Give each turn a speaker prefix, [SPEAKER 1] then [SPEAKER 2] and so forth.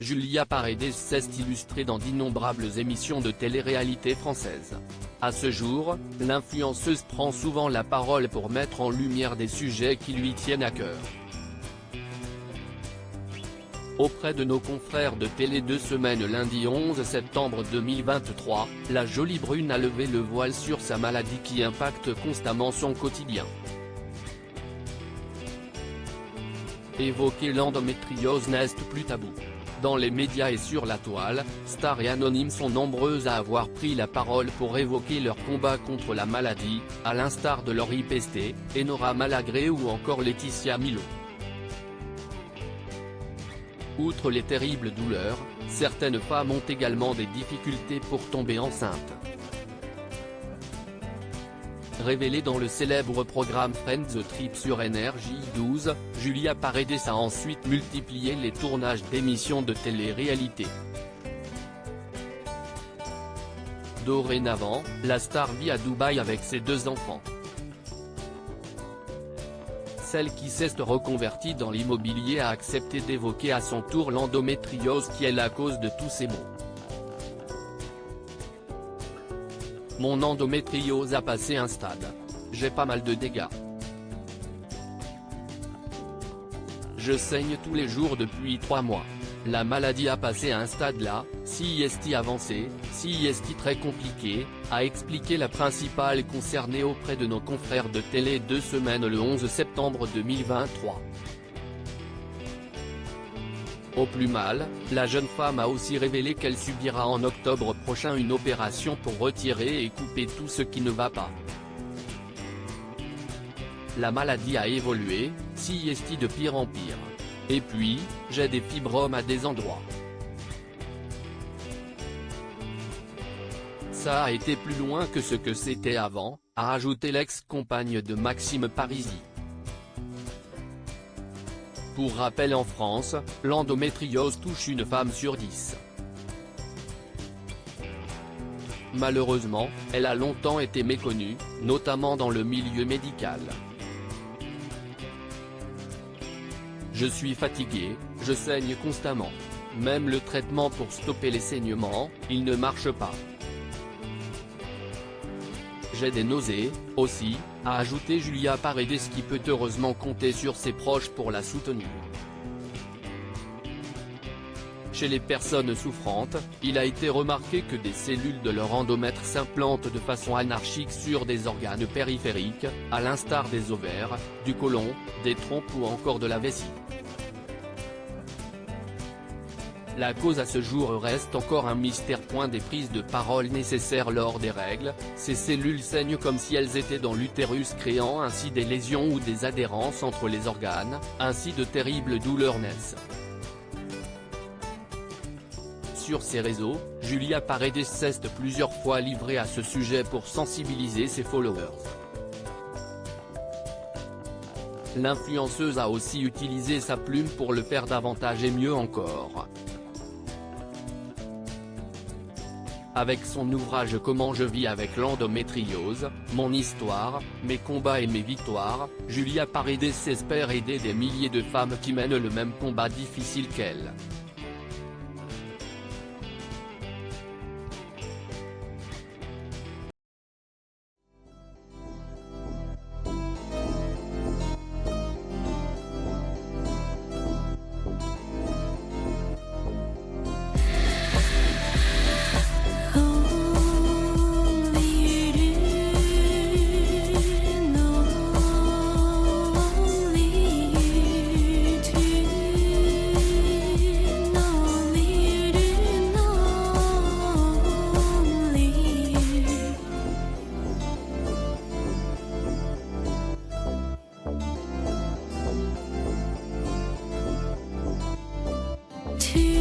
[SPEAKER 1] Julia Paredes s'est illustrée dans d'innombrables émissions de télé-réalité françaises. À ce jour, l'influenceuse prend souvent la parole pour mettre en lumière des sujets qui lui tiennent à cœur. Auprès de nos confrères de Télé 2 Semaines lundi 11 septembre 2023, la jolie brune a levé le voile sur sa maladie qui impacte constamment son quotidien. Évoquer l'endométriose n'est plus tabou. Dans les médias et sur la toile, stars et anonymes sont nombreuses à avoir pris la parole pour évoquer leur combat contre la maladie, à l'instar de Laurie Pestet, Enora Malagré ou encore Laetitia Milo. Outre les terribles douleurs, certaines femmes ont également des difficultés pour tomber enceinte. Révélée dans le célèbre programme Friends the Trip sur NRJ12, Julia Paredes a ensuite multiplié les tournages d'émissions de télé-réalité. Dorénavant, la star vit à Dubaï avec ses 2 enfants. Celle qui s'est reconvertie dans l'immobilier a accepté d'évoquer à son tour l'endométriose qui est la cause de tous ces maux. Mon endométriose a passé un stade. J'ai pas mal de dégâts. Je saigne tous les jours depuis 3 mois. La maladie a passé un stade là, si est avancé, si est très compliqué, a expliqué la principale concernée auprès de nos confrères de Télé 2 Semaines le 11 septembre 2023. Au plus mal, la jeune femme a aussi révélé qu'elle subira en octobre prochain une opération pour retirer et couper tout ce qui ne va pas. La maladie a évolué, si est de pire en pire. Et puis, j'ai des fibromes à des endroits. Ça a été plus loin que ce que c'était avant, a ajouté l'ex-compagne de Maxime Parisi. Pour rappel, en France, l'endométriose touche une femme sur 10. Malheureusement, elle a longtemps été méconnue, notamment dans le milieu médical. Je suis fatigué, je saigne constamment. Même le traitement pour stopper les saignements, il ne marche pas. J'ai des nausées, aussi, a ajouté Julia Paredes qui peut heureusement compter sur ses proches pour la soutenir. Chez les personnes souffrantes, il a été remarqué que des cellules de leur endomètre s'implantent de façon anarchique sur des organes périphériques, à l'instar des ovaires, du côlon, des trompes ou encore de la vessie. La cause à ce jour reste encore un mystère. Des prises de parole nécessaires lors des règles, ces cellules saignent comme si elles étaient dans l'utérus, créant ainsi des lésions ou des adhérences entre les organes, ainsi de terribles douleurs naissent. Sur ses réseaux, Julia Paredes s'est plusieurs fois livrée à ce sujet pour sensibiliser ses followers. L'influenceuse a aussi utilisé sa plume pour le faire davantage et mieux encore. Avec son ouvrage Comment je vis avec l'endométriose, mon histoire, mes combats et mes victoires, Julia Paredes espère aider des milliers de femmes qui mènent le même combat difficile qu'elle.
[SPEAKER 2] To